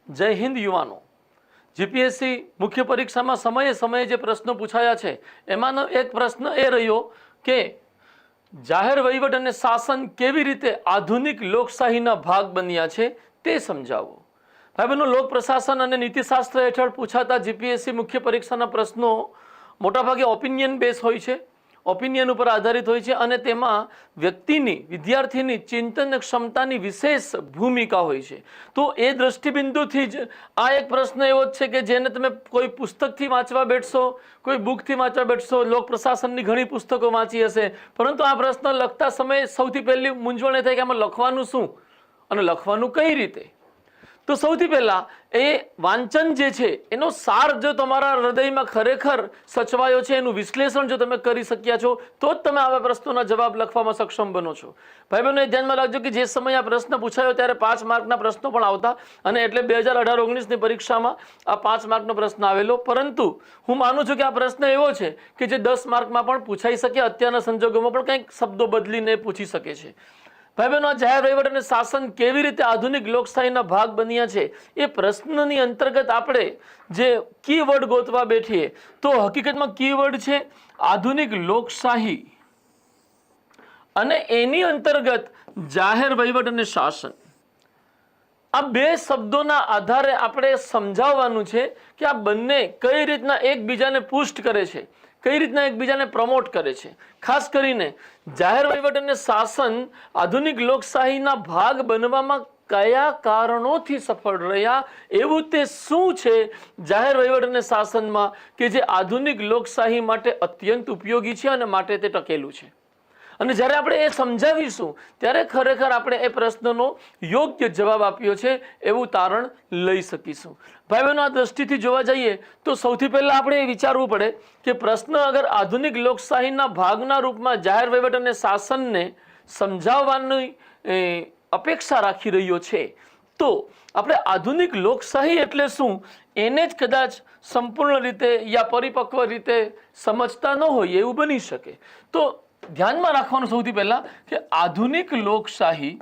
જય હિન્દ યુવાનો। જીપીએસસી મુખ્ય પરીક્ષામાં સમયે સમયે જે પ્રશ્નો પૂછાયા છે એમાંનો એક પ્રશ્ન એ રહ્યો કે જાહેર વહીવટ અને શાસન કેવી રીતે આધુનિક લોકશાહીના ભાગ બન્યા છે તે સમજાવો। ભાઈ બહેનો, લોક પ્રશાસન અને નીતિશાસ્ત્ર હેઠળ પૂછાતા જીપીએસસી મુખ્ય પરીક્ષાના પ્રશ્નો મોટાભાગે ઓપિનિયન બેઝ હોય છે, ઓપિનિયન ઉપર આધારિત હોય છે અને તેમાં વ્યક્તિની, વિદ્યાર્થીની ચિંતન ક્ષમતાની વિશેષ ભૂમિકા હોય છે। તો એ દ્રષ્ટિબિંદુથી જ આ એક પ્રશ્ન એવો જ છે કે જેને તમે કોઈ પુસ્તકથી વાંચવા બેઠશો, કોઈ બુકથી વાંચવા બેઠશો, લોક પ્રશાસનની ઘણી પુસ્તકો વાંચી હશે, પરંતુ આ પ્રશ્ન લખતા સમયે સૌથી પહેલી મૂંઝવણ એ થાય કે આમાં લખવાનું શું અને લખવાનું કઈ રીતે। તો સૌથી પહેલા એ વાંચન જે છે એનો સાર જો તમારા હૃદયમાં ખરેખર સચવાયો છે, એનું વિશ્લેષણ જો તમે કરી શક્યા છો તો જ તમે આવા પ્રશ્નોના જવાબ લખવામાં સક્ષમ બનો છો। ભાઈ બહેનો, એ ધ્યાનમાં રાખજો કે જે સમયે આ પ્રશ્ન પૂછાયો ત્યારે 5 માર્કના પ્રશ્નો પણ આવતા અને એટલે 2018-19ની પરીક્ષામાં આ 5 માર્કનો પ્રશ્ન આવેલો, પરંતુ હું માનું છું કે આ પ્રશ્ન એવો છે કે જે 10 માર્કમાં પણ પૂછાઈ શકે, અત્યારના સંજોગોમાં પણ કંઈક શબ્દો બદલીને પૂછી શકે છે। ભાઈ બહેનો, આ જાહેર વહીવટ અને શાસન કેવી રીતે આધુનિક લોકશાહીના ભાગ બન્યા છે એ પ્રશ્નની અંતર્ગત આપણે જે કીવર્ડ ગોતવા બેઠીએ તો હકીકતમાં કીવર્ડ છે આધુનિક લોકશાહી અને એની અંતર્ગત જાહેર વહીવટ અને શાસન। આ બે શબ્દોના આધારે આપણે સમજાવવાનું છે કે આ બંને કઈ રીતના એકબીજાને પુષ્ટ કરે છે, કઈ રીતના એકબીજાને પ્રમોટ કરે છે। ખાસ કરીને જાહેર વહીવટ અને શાસન આધુનિક લોકશાહીના ભાગ બનવામાં કયા કારણોથી સફળ રહ્યા, એવું તે શું છે જાહેર વહીવટ અને શાસનમાં કે જે આધુનિક લોકશાહી માટે અત્યંત ઉપયોગી છે અને માટે તે ટકેલું છે। અને જ્યારે આપણે એ સમજાવીશું ત્યારે ખરેખર આપણે એ પ્રશ્નનો યોગ્ય જવાબ આપ્યો છે એવું તારણ લઈ શકીશું। ભાઈ બહેનો, આ દ્રષ્ટિથી જોવા જઈએ તો સૌથી પહેલાં આપણે એ વિચારવું પડે કે પ્રશ્ન અગર આધુનિક લોકશાહીના ભાગના રૂપમાં જાહેર વહીવટ અને શાસનને સમજાવવાની અપેક્ષા રાખી રહ્યો છે તો આપણે આધુનિક લોકશાહી એટલે શું એને જ કદાચ સંપૂર્ણ રીતે યા પરિપક્વ રીતે સમજતા ન હોય એવું બની શકે। તો ધ્યાનમાં રાખવાનું સૌથી પહેલા કે આધુનિક લોકશાહી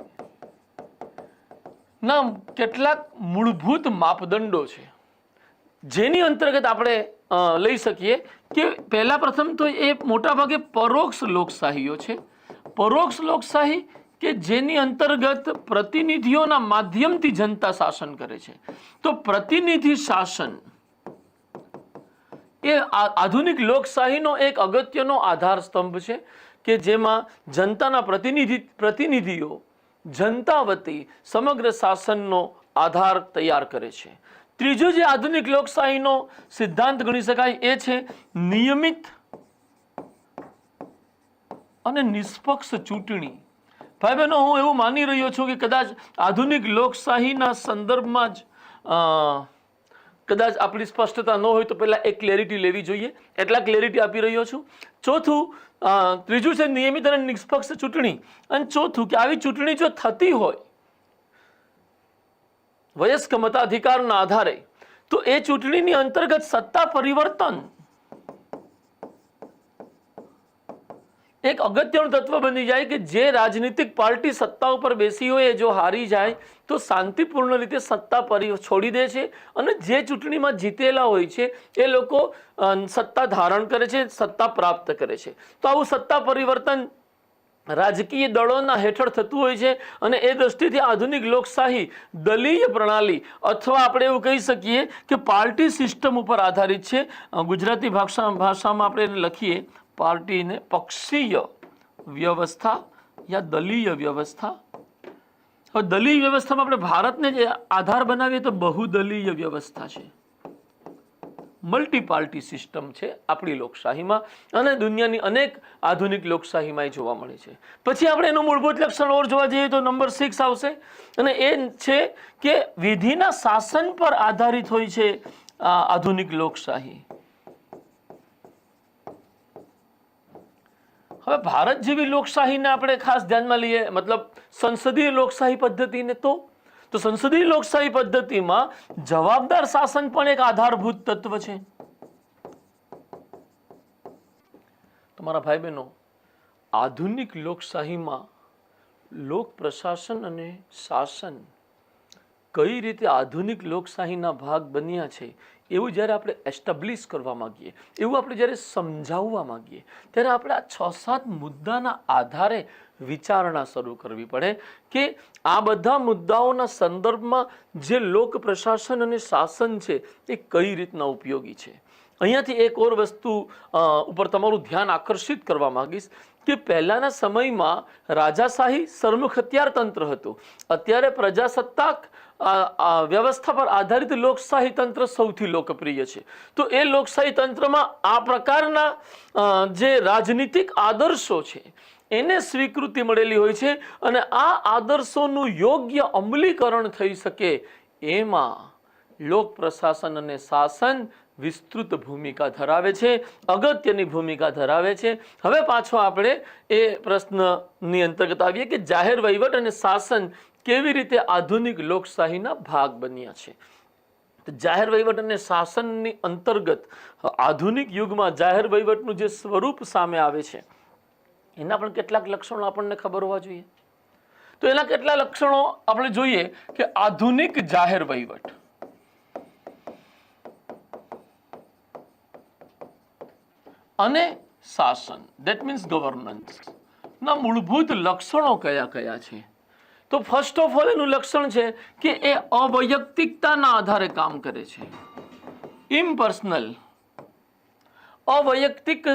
ના કેટલાક મૂળભૂત માપદંડો છે જેની અંતર્ગત આપણે લઈ શકીએ કે પહેલા પ્રથમ તો એ મોટાભાગે પરોક્ષ લોકશાહીઓ છે। પરોક્ષ લોકશાહી કે જેની અંતર્ગત પ્રતિનિધિઓના માધ્યમથી જનતા શાસન કરે છે। તો પ્રતિનિધિ શાસન એ આધુનિક લોકશાહીનો એક અગત્યનો આધાર સ્તંભ છે કે જેમાં જનતાના પ્રતિનિધિઓ જનતા વતી સમગ્ર શાસનનો આધાર તૈયાર કરે છે। ત્રીજો જે આધુનિક લોકશાહીનો સિદ્ધાંત ગણી શકાય એ છે નિયમિત અને નિષ્પક્ષ ચૂંટણી। ભાઈ બહેનો, હું એવું માની રહ્યો છું કે કદાચ આધુનિક લોકશાહીના સંદર્ભમાં જ કદાચ આપણી સ્પષ્ટતા ન હોય તો પહેલાં એક ક્લેરિટી લેવી જોઈએ, એટલા ક્લેરિટી આપી રહ્યો છું। ત્રીજું છે નિયમિત અને નિષ્પક્ષ ચૂંટણી અને ચોથું કે આવી ચૂંટણી જો થતી હોય વયસ્ક મતાધિકારના આધારે તો એ ચૂંટણીની અંતર્ગત સત્તા પરિવર્તન એક અગત્યનું તત્વ બની જાય કે જે રાજનીતિક પાર્ટી સત્તા ઉપર બેસી હોય એ જો હારી જાય તો શાંતિપૂર્ણ રીતે સત્તા છોડી દે છે અને જે ચૂંટણીમાં જીતેલા હોય છે એ લોકો સત્તા ધારણ કરે છે, સત્તા પ્રાપ્ત કરે છે। તો આવું સત્તા પરિવર્તન રાજકીય દળોના હેઠળ થતું હોય છે અને એ દ્રષ્ટિથી આધુનિક લોકશાહી દલીય પ્રણાલી અથવા આપણે એવું કહી શકીએ કે પાર્ટી સિસ્ટમ ઉપર આધારિત છે। ગુજરાતી ભાષામાં આપણે એને લખીએ પાર્ટીને પક્ષીય વ્યવસ્થા યા દલીય વ્યવસ્થા। હવે દલીય વ્યવસ્થામાં આપણે ભારતને જે આધાર બનાવીએ તો બહુદલીય વ્યવસ્થા છે, મલ્ટી પાર્ટી સિસ્ટમ છે આપણી લોકશાહીમાં અને દુનિયાની અનેક આધુનિક લોકશાહીમાં એ જોવા મળે છે। પછી આપણે એનું મૂળભૂત લક્ષણ ઓર જોવા જઈએ તો નંબર 6 આવશે અને એ છે કે વિધિના શાસન પર આધારિત હોય છે આધુનિક લોકશાહી। હવે ભારત જેવી લોકશાહીને આપણે ખાસ ધ્યાનમાં લઈએ, મતલબ સંસદીય લોકશાહી પદ્ધતિને, તો સંસદીય લોકશાહી પદ્ધતિમાં જવાબદાર શાસન પણ એક આધારભૂત તત્વ છે। તમારા ભાઈ બહેનો, આધુનિક લોકશાહીમાં લોક પ્રશાસન અને શાસન કઈ રીતે આધુનિક લોકશાહીના ભાગ બન્યા છે એવું જ્યારે આપણે એસ્ટાબ્લિશ કરવા માંગીએ, એવું આપણે જ્યારે સમજાવવા માંગીએ, ત્યારે આપણે આ 6-7 મુદ્દાના આધારે વિચારણા શરૂ કરવી પડે કે આ બધા મુદ્દાઓના સંદર્ભમાં જે લોક પ્રશાસન અને શાસન છે એ કઈ રીતના ઉપયોગી છે. અહીંયાથી એક ઓર વસ્તુ ઉપર તમારું ધ્યાન આકર્ષિત કરવા માંગીશ કે પહેલાના સમયમાં રાજાશાહી સરમુખ હથિયાર તંત્ર હતું. અત્યારે પ્રજાસત્તાક વ્યવસ્થા પર આધારિત લોકશાહી તંત્ર સૌથી લોકપ્રિય છે. તો એ લોકશાહી તંત્રમાં આ પ્રકારના જે રાજનીતિક આદર્શો છે એને સ્વીકૃતિ મળેલી હોય છે અને આ આદર્શોનું યોગ્ય અમલીકરણ થઈ શકે એમાં લોક પ્રશાસન અને શાસન વિસ્તૃત ભૂમિકા ધરાવે છે, અગત્યની ભૂમિકા ધરાવે છે. હવે પાછો આપણે એ પ્રશ્નની અંતર્ગત આવીએ કે જાહેર વહીવટ અને શાસન કેવી રીતે આધુનિક લોકશાહીના ભાગ બન્યા છે. જાહેર વહીવટ અને શાસનની અંતર્ગત આધુનિક યુગમાં જાહેર વહીવટનું જે સ્વરૂપ સામે આવે છે એના પણ કેટલાક લક્ષણો આપણને ખબર હોવા જોઈએ. તો એના કેટલા લક્ષણો આપણે જોઈએ કે આધુનિક જાહેર વહીવટ અને શાસન, ધેટ મીન્સ ગવર્નન્સ ના મૂળભૂત લક્ષણો કયા કયા છે. તો ફર્સ્ટ ઓફ ઓલ એનું લક્ષણ છે કે એ અવૈયક્તિકતાના આધારે કામ કરે છે. ઇમ્પર્સનલ, અવૈયક્તિક,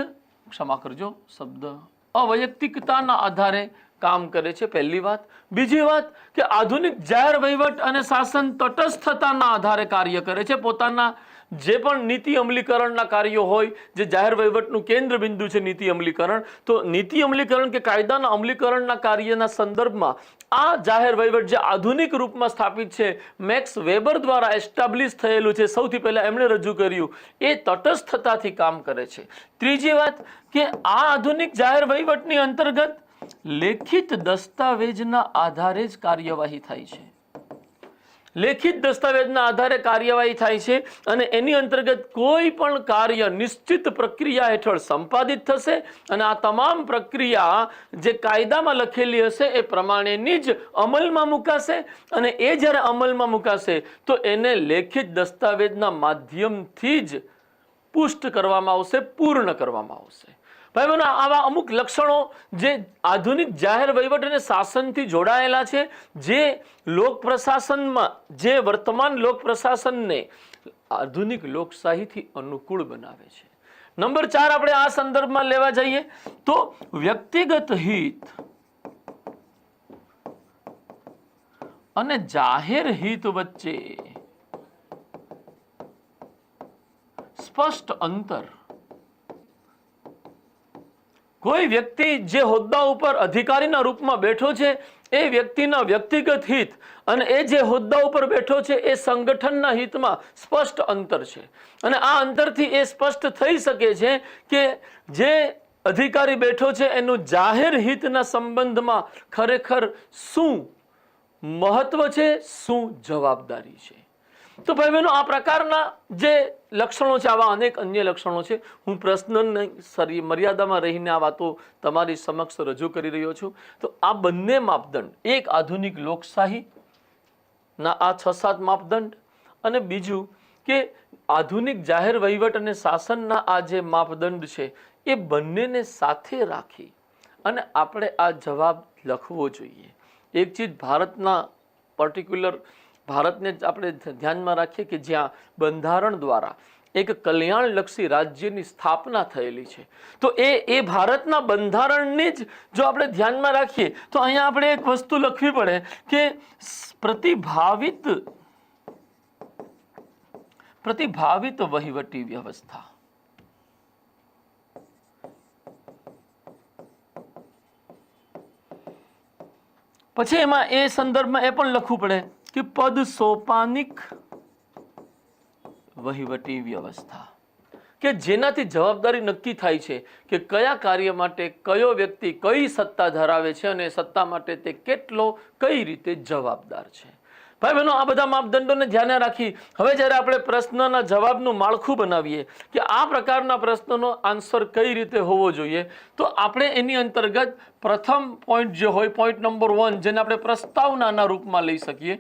ક્ષમા કરજો શબ્દ, અવૈયક્તિકતાના આધારે કામ કરે છે, પહેલી વાત. બીજી વાત કે આધુનિક જાહેર વહીવટ અને શાસન તટસ્થતાના આધારે કાર્ય કરે છે. પોતાના જે પણ નીતિ અમલીકરણના કાર્યો હોય, જે જાહેર વહીવટનું કેન્દ્ર બિંદુ છે નીતિ અમલીકરણ, તો નીતિ અમલીકરણ કે કાયદાના અમલીકરણના કાર્યના સંદર્ભમાં આ જાહેર વહીવટ જે આધુનિક રૂપમાં સ્થાપિત છે, મેક્સ વેબર દ્વારા એસ્ટાબ્લિશ થયેલું છે, સૌથી પહેલા એમણે રજૂ કર્યું, એ તટસ્થતાથી કામ કરે છે. ત્રીજી વાત કે આ આધુનિક જાહેર વહીવટની અંતર્ગત લેખિત દસ્તાવેજના આધારે જ કાર્યવાહી થાય છે. લેખિત દસ્તાવેજના આધારે કાર્યવાહી થાય છે અને એની અંતર્ગત કોઈ પણ કાર્ય નિશ્ચિત પ્રક્રિયા હેઠળ સંપાદિત થશે અને આ તમામ પ્રક્રિયા જે કાયદામાં લખેલી હશે એ પ્રમાણેની જ અમલમાં મુકાશે અને એ જ્યારે અમલમાં મુકાશે તો એને લેખિત દસ્તાવેજના માધ્યમથી જ પુષ્ટ કરવામાં આવશે, પૂર્ણ કરવામાં આવશે. ભાઈ બહેનો, આવા અમુક લક્ષણો જે આધુનિક જાહેર વહીવટ અને શાસનથી જોડાયેલા છે, જે લોક પ્રશાસનમાં, જે વર્તમાન લોક પ્રશાસનને આધુનિક લોકશાહીથી અનુકૂળ બનાવે છે. નંબર 4 આપણે આ સંદર્ભમાં લેવા જઈએ તો વ્યક્તિગત હિત અને જાહેર હિત વચ્ચે સ્પષ્ટ અંતર. કોઈ વ્યક્તિ જે હોદ્દા ઉપર અધિકારીના રૂપમાં બેઠો છે એ વ્યક્તિના વ્યક્તિગત હિત અને એ જે હોદ્દા ઉપર બેઠો છે એ સંગઠનના હિતમાં સ્પષ્ટ અંતર છે. અને આ અંતરથી એ સ્પષ્ટ થઈ શકે છે કે જે અધિકારી બેઠો છે એનું જાહેર હિતના સંબંધમાં ખરેખર શું મહત્વ છે, શું જવાબદારી છે. તો ભાઈ બહેનો, આ પ્રકારના જે લક્ષણો છે, આવા અનેક અન્ય લક્ષણો છે. હું પ્રશ્નની મર્યાદામાં રહીને આ વાતો તમારી સમક્ષ રજૂ કરી રહ્યો છું. તો આ બંને માપદંડ, એક આધુનિક લોકશાહીના આ 6-7 માપદંડ અને બીજું કે આધુનિક જાહેર વહીવટ અને શાસનના આ જે માપદંડ છે, એ બંનેને સાથે રાખી અને આપણે આ જવાબ લખવો જોઈએ. એક ચીજ ભારતના પર્ટિક્યુલર ભારતને જ આપણે ધ્યાનમાં રાખીએ કે જ્યાં બંધારણ દ્વારા એક કલ્યાણલક્ષી રાજ્યની સ્થાપના થયેલી છે, તો એ ભારતના બંધારણને જ જો આપણે ધ્યાનમાં રાખીએ તો અહીંયા આપણે એક વસ્તુ લખવી પડે કે પ્રતિભાવિત વહીવટી વ્યવસ્થા. પછી એમાં એ સંદર્ભમાં એ પણ લખવું પડે કે પદ સોપાનિક વહીવટી વ્યવસ્થા, કે જેનાથી જવાબદારી નક્કી થાય છે કે કયા કાર્ય માટે કયો વ્યક્તિ કઈ સત્તા ધરાવે છે અને સત્તા માટે તે કેટલો કઈ રીતે જવાબદાર છે. ભાઈ બહેનો, આ બધા માપદંડોને ધ્યાને રાખી હવે જ્યારે આપણે પ્રશ્નના જવાબનું માળખું બનાવીએ કે આ પ્રકારના પ્રશ્નનો આન્સર કઈ રીતે હોવો જોઈએ, તો આપણે એની અંતર્ગત પ્રથમ પોઈન્ટ જે હોય, પોઈન્ટ નંબર 1, જેને આપણે પ્રસ્તાવનાના રૂપમાં લઈ શકીએ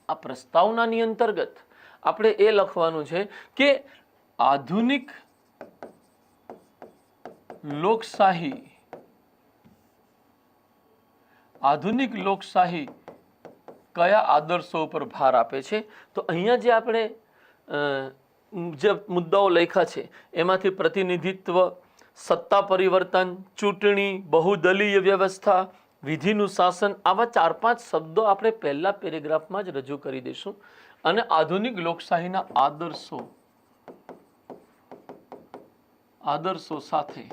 આ પ્રસ્તાવનાની અંતર્ગત આપણે એ લખવાનું છે કે આધુનિક લોકશાહી કયા આદર્શો ઉપર ભાર આપે છે? તો અહીંયા જે આપણે જે મુદ્દાઓ લખ્યા છે એમાંથી પ્રતિનિધિત્વ, સત્તા પરિવર્તન, ચૂંટણી, બહુદલીય વ્યવસ્થા, વિધિનું શાસન, આવા 4-5 શબ્દો આપણે પહેલા પેરેગ્રાફમાં જ રજૂ કરી દઈશું અને આધુનિક લોકશાહીના આદર્શો સાથે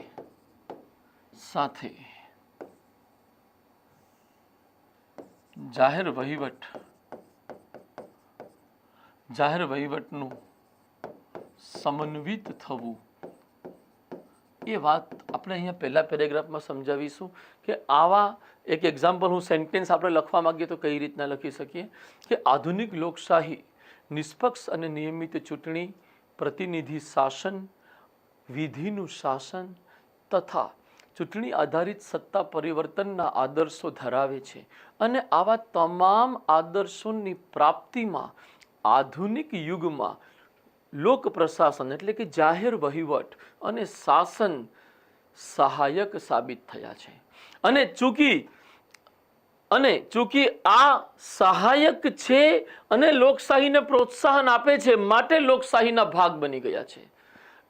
જાહેર વહીવટનું સમન્વિત થવું, એ વાત આપણે અહીંયા પહેલા પેરેગ્રાફમાં સમજાવીશું કે આવા એક એક્ઝામ્પલ હું સેન્ટેન્સ આપણે લખવા માંગીએ તો કઈ રીતના લખી શકીએ કે આધુનિક લોકશાહી નિષ્પક્ષ અને નિયમિત ચૂંટણી, પ્રતિનિધિ શાસન, વિધિનું શાસન તથા ચૂંટણી આધારિત સત્તા પરિવર્તનના આદર્શો ધરાવે છે અને આવા તમામ આદર્શોની પ્રાપ્તિમાં આધુનિક યુગમાં લોક પ્રશાસન એટલે કે જાહેર વહીવટ અને શાસન સહાયક સાબિત થયા છે અને ચૂંકી આ સહાયક છે અને લોકશાહીને પ્રોત્સાહન આપે છે માટે લોકશાહીના ભાગ બની ગયા છે.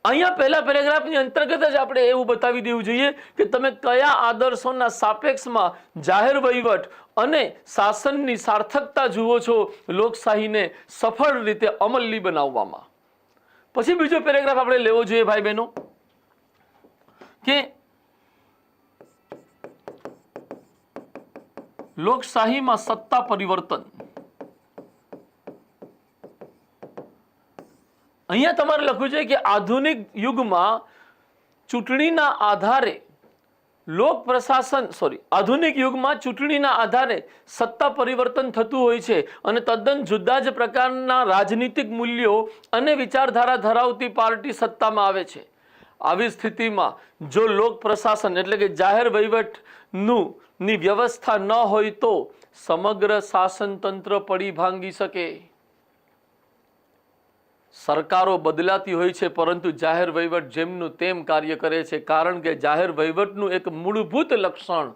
અહીંયા પહેલા પેરેગ્રાફની અંતર્ગત જ આપણે એવું બતાવી દેવું જોઈએ કે તમે કયા આદર્શોના સાપેક્ષમાં જાહેર વહીવટ અને શાસનની સાર્થકતા જુઓ છો લોકશાહીને સફળ રીતે અમલી બનાવવામાં. પછી બીજો પેરેગ્રાફ આપણે લેવો જોઈએ ભાઈ બહેનો કે લોકશાહીમાં સત્તા પરિવર્તન. અહીંયા તમારે લખવું છે કે આધુનિક યુગમાં ચૂંટણીના આધારે આધુનિક યુગમાં ચૂંટણીના આધારે સત્તા પરિવર્તન થતું હોય છે અને તદ્દન જુદા જ પ્રકારના રાજનીતિક મૂલ્યો અને વિચારધારા ધરાવતી પાર્ટી સત્તામાં આવે છે. આવી સ્થિતિમાં જો લોક પ્રશાસન એટલે કે જાહેર વહીવટની વ્યવસ્થા ન હોય તો સમગ્ર શાસન તંત્ર પડી ભાંગી શકે. સરકારો બદલાતી હોય છે પરંતુ જાહેર વહીવટ જેમનું તેમ કાર્ય કરે છે કારણ કે જાહેર વહીવટનું એક મૂળભૂત લક્ષણ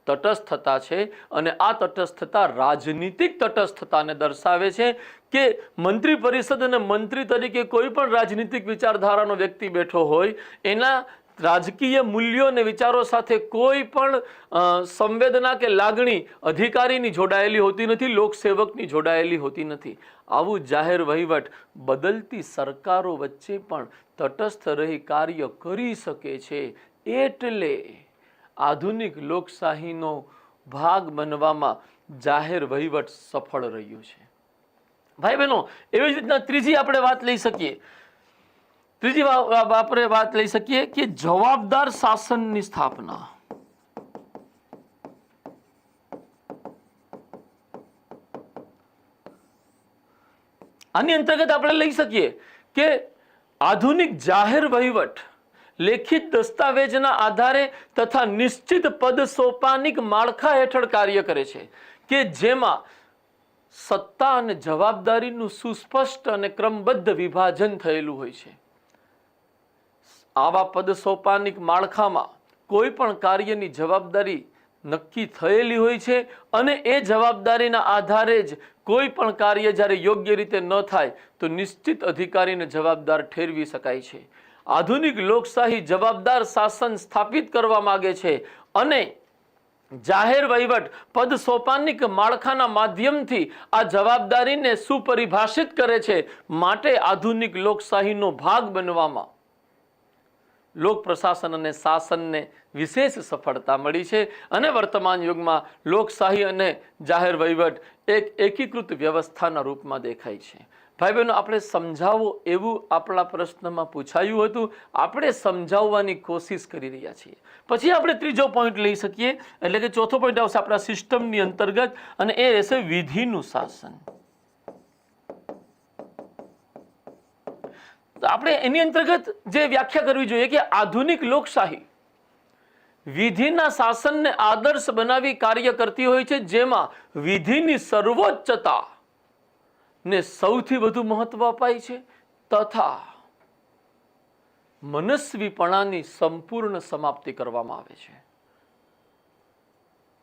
તટસ્થતા છે અને આ તટસ્થતા રાજનીતિક તટસ્થતાને દર્શાવે છે કે મંત્રી પરિષદ અને મંત્રી તરીકે કોઈ પણ રાજનીતિક વિચારધારાનો વ્યક્તિ બેઠો હોય એના રાજકીય મૂલ્યો અને વિચારો સાથે કોઈ પણ સંવેદના કે લાગણી અધિકારીની જોડાયેલી હોતી નથી, લોકસેવકની જોડાયેલી હોતી નથી. આવું જાહેર વહીવટ બદલતી સરકારો વચ્ચે પણ તટસ્થ રહી કાર્ય કરી શકે છે. એટલે આધુનિક લોકશાહીનો ભાગ બનવામાં જાહેર વહીવટ સફળ રહ્યું છે. ભાઈ બહેનો, એવી જ રીતના ત્રીજી આપણે વાત લઈ શકીએ કે જવાબદાર શાસનની સ્થાપના. આની અંતર્ગત આપણે લઈ શકીએ કે આધુનિક જાહેર વહીવટ લેખિત દસ્તાવેજના આધારે તથા નિશ્ચિત પદ સોપાનિક માળખા હેઠળ કાર્ય કરે છે કે જેમાં સત્તા અને જવાબદારીનું સુસ્પષ્ટ અને ક્રમબદ્ધ વિભાજન થયેલું હોય છે. આવા પદ સોપાનિક માળખામાં કોઈ પણ કાર્યની જવાબદારી નક્કી થયેલી હોય છે અને એ જવાબદારીના આધારે જ કોઈ પણ કાર્ય જ્યારે યોગ્ય રીતે ન થાય તો નિશ્ચિત અધિકારીને જવાબદાર ઠેરવી શકાય છે. આધુનિક લોકશાહી જવાબદાર શાસન સ્થાપિત કરવા માંગે છે અને જાહેર વહીવટ પદ સોપાનિક માળખાના માધ્યમથી આ જવાબદારીને સુપરિભાષિત કરે છે. માટે આધુનિક લોકશાહીનો ભાગ બનવામાં લોક પ્રશાસન અને શાસનને વિશેષ સફળતા મળી છે અને વર્તમાન યુગમાં લોકશાહી અને જાહેર વહીવટ એક એકીકૃત વ્યવસ્થાના રૂપમાં દેખાય છે. ભાઈ બહેનો, આપણે સમજાવો એવું આપણા પ્રશ્નમાં પૂછાયું હતું, આપણે સમજાવવાની કોશિશ કરી રહ્યા છીએ. પછી આપણે ત્રીજો પોઈન્ટ લઈ શકીએ એટલે કે ચોથો પોઈન્ટ આવશે આપણા સિસ્ટમની અંતર્ગત અને એ રહેશે વિધિનું શાસન. આપણે એની અંતર્ગત જે વ્યાખ્યા કરવી જોઈએ કે આધુનિક લોકશાહી વિધિના શાસનને આદર્શ બનાવી કાર્ય કરતી હોય છે જેમાં વિધિની સર્વોચ્ચતા ને સૌથી વધુ મહત્વ અપાય છે તથા મનસ્વીપણાની સંપૂર્ણ સમાપ્તિ કરવામાં આવે છે.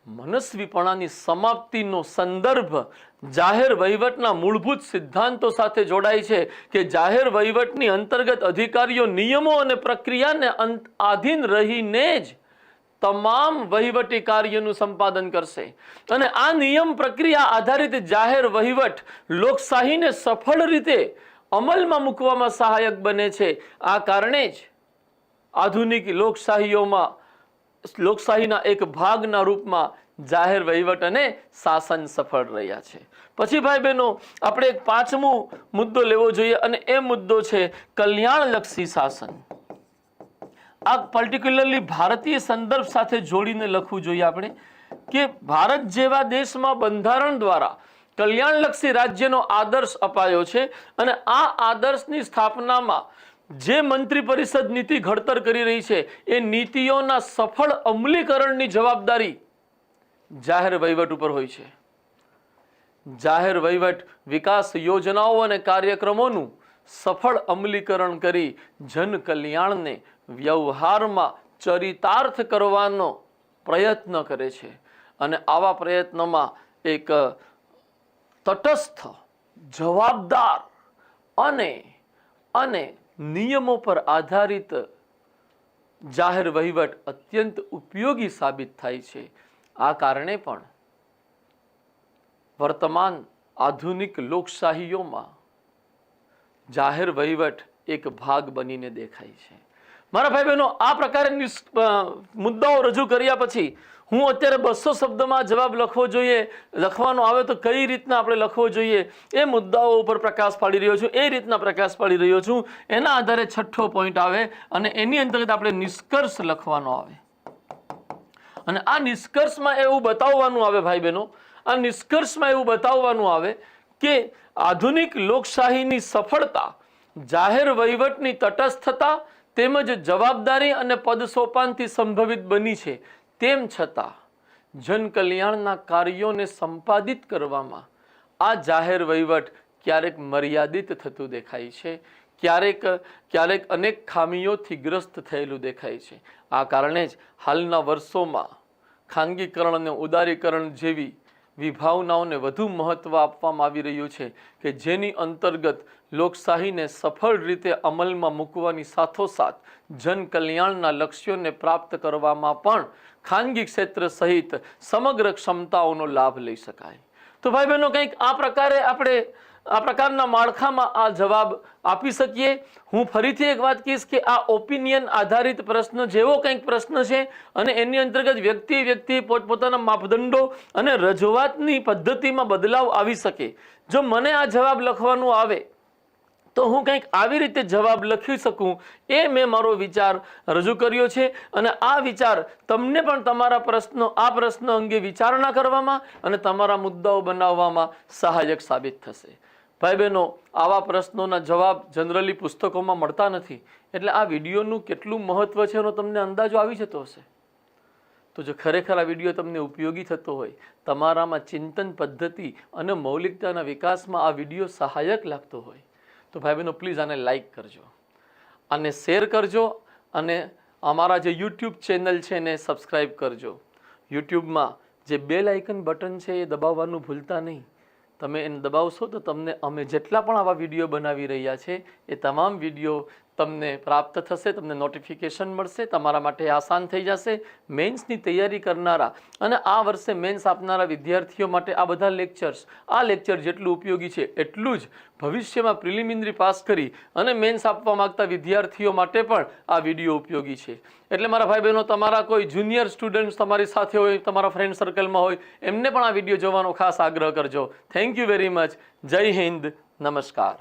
મનસ્વીપણાની સમાપ્તિનો સંદર્ભ જાહેર વહીવટના મૂળભૂત સિદ્ધાંતો સાથે જોડાય છે કે જાહેર વહીવટની અંતર્ગત અધિકારીઓ નિયમો અને પ્રક્રિયાને આધીન રહીને જ તમામ વહીવટી કાર્યનું સંપાદન કરશે અને આ નિયમ પ્રક્રિયા આધારિત જાહેર વહીવટ લોકશાહીને સફળ રીતે અમલમાં મૂકવામાં સહાયક બને છે. આ કારણે જ આધુનિક લોકશાહીના એક ભાગના રૂપમાં જાહેર વહીવટ અને શાસન સફળ રહ્યા છે. પછી ભાઈ બહેનો આપણે એક પાંચમો મુદ્દો લેવો જોઈએ અને એ મુદ્દો છે કલ્યાણલક્ષી શાસન. આ પર્ટિક્યુલરલી ભારતીય સંદર્ભ સાથે જોડીને લખવું જોઈએ આપણે કે ભારત જેવા દેશમાં બંધારણ દ્વારા કલ્યાણલક્ષી રાજ્યનો આદર્શ અપાયો છે અને આ આદર્શની સ્થાપનામાં જે મંત્રી પરિષદ નીતિ ઘડતર કરી રહી છે એ નીતિઓના સફળ અમલીકરણની જવાબદારી જાહેર વહીવટ ઉપર હોય છે. જાહેર વહીવટ વિકાસ યોજનાઓ અને કાર્યક્રમોનું સફળ અમલીકરણ કરી જન કલ્યાણને વ્યવહારમાં ચરિતાર્થ કરવાનો પ્રયત્ન કરે છે અને આવા પ્રયત્નમાં એક તટસ્થ, જવાબદાર અને નિયમો પર આધારિત જાહેર વહીવટ અત્યંત ઉપયોગી સાબિત થાય છે. આ કારણે પણ વર્તમાન આધુનિક લોકશાહીઓમાં જાહેર વહીવટ એક ભાગ બનીને દેખાય છે. મારા ભાઈ બહેનો, આ પ્રકારના મુદ્દાઓ રજૂ કર્યા પછી હું અત્યારે 200 શબ્દમાં જવાબ લખવાનો આવે તો કઈ રીતના આપણે લખવો જોઈએ એ મુદ્દાઓ ઉપર પ્રકાશ પાડી રહ્યો છું. એ રીતના પ્રકાશ પાડી રહ્યો છું. એના આધારે 6થો પોઈન્ટ આવે અને એની અંતર્ગત આપણે નિષ્કર્ષ લખવાનો આવે અને આ નિષ્કર્ષમાં એવું બતાવવાનું આવે ભાઈ બહેનો, આ નિષ્કર્ષમાં એવું બતાવવાનું આવે કે આધુનિક લોકશાહીની સફળતા જાહેર વહીવટની તટસ્થતા તેમજ જવાબદારી અને પદસોપાનથી સંભવિત બની છે. તેમ છતાં જન કલ્યાણના કાર્યોને સંપાદિત કરવામાં આ જાહેર વહીવટ ક્યારેક મર્યાદિત થતું દેખાય છે, ક્યારેક અનેક ખામીઓથી ગ્રસ્ત થયેલું દેખાય છે. આ કારણે જ હાલના વર્ષોમાં ખાનગીકરણ અને ઉદારીકરણ જેવી વિભાવનાઓને વધુ મહત્વ આપવામાં આવી રહ્યું છે કે જેની અંતર્ગત લોકશાહીને સફળ રીતે અમલમાં મૂકવાની સાથોસાથ જન કલ્યાણના લક્ષ્યોને પ્રાપ્ત કરવામાં પણ ખાનગી ક્ષેત્ર સહિત સમગ્ર ક્ષમતાઓનો લાભ લઈ શકાય. તો ભાઈ બહેનો, કંઈક આ પ્રકારે આપણે આ પ્રકારના માળખામાં આ જવાબ આપી શકીએ. હું ફરીથી એક વાત કહીશ કે આ ઓપિનિયન આધારિત પ્રશ્ન જેવો કંઈક પ્રશ્ન છે અને એની અંતર્ગત વ્યક્તિ પોતપોતાના માપદંડો અને રજૂઆતની પદ્ધતિમાં બદલાવ આવી શકે. જો મને આ જવાબ લખવાનું આવે તો હું કંઈક આવી રીતે જવાબ લખી શકું એ મેં મારો વિચાર રજૂ કર્યો છે અને આ વિચાર તમને પણ તમારા પ્રશ્ન અંગે વિચારણા કરવામાં અને તમારા મુદ્દાઓ બનાવવામાં સહાયક સાબિત થશે. ભાઈ બહેનો, આવા પ્રશ્નોના જવાબ જનરલી પુસ્તકોમાં મળતા નથી એટલે આ વિડીયોનું કેટલું મહત્વ છે એનો તમને અંદાજો આવી જતો હશે. તો જો ખરેખર આ વિડીયો તમને ઉપયોગી થતો હોય, તમારામાં ચિંતન પદ્ધતિ અને મૌલિકતાના વિકાસમાં આ વિડીયો સહાયક લાગતો હોય તો ભાઈ બહેનો પ્લીઝ આને લાઈક કરજો, આને શેર કરજો અને અમારા જે યુટ્યુબ ચેનલ છે એને સબસ્ક્રાઈબ કરજો. યુટ્યુબમાં જે બેલ આઇકન બટન છે એ દબાવવાનું ભૂલતા નહીં. તમે એને દબાવશો તો તમને અમે જેટલા પણ આવા વિડીયો બનાવી રહ્યા છે એ તમામ વિડીયો તમને પ્રાપ્ત થશે, તમને નોટિફિકેશન મળશે, તમારા માટે આસાન થઈ જશે. મેન્સની તૈયારી કરનારા અને આ વર્ષે મેન્સ આપનારા વિદ્યાર્થીઓ માટે આ બધા લેક્ચર જેટલું ઉપયોગી છે એટલું જ ભવિષ્યમાં પ્રિલિમિનરી પાસ કરી અને મેન્સ આપવા માંગતા વિદ્યાર્થીઓ માટે પણ આ વિડીયો ઉપયોગી છે. એટલે મારા ભાઈ બહેનો, તમારા કોઈ જુનિયર સ્ટુડન્ટ્સ તમારી સાથે હોય, તમારા ફ્રેન્ડ સર્કલમાં હોય, એમને પણ આ વિડીયો જોવાનો ખાસ આગ્રહ કરજો. Thank you very much. જય હિન્દ. નમસ્કાર.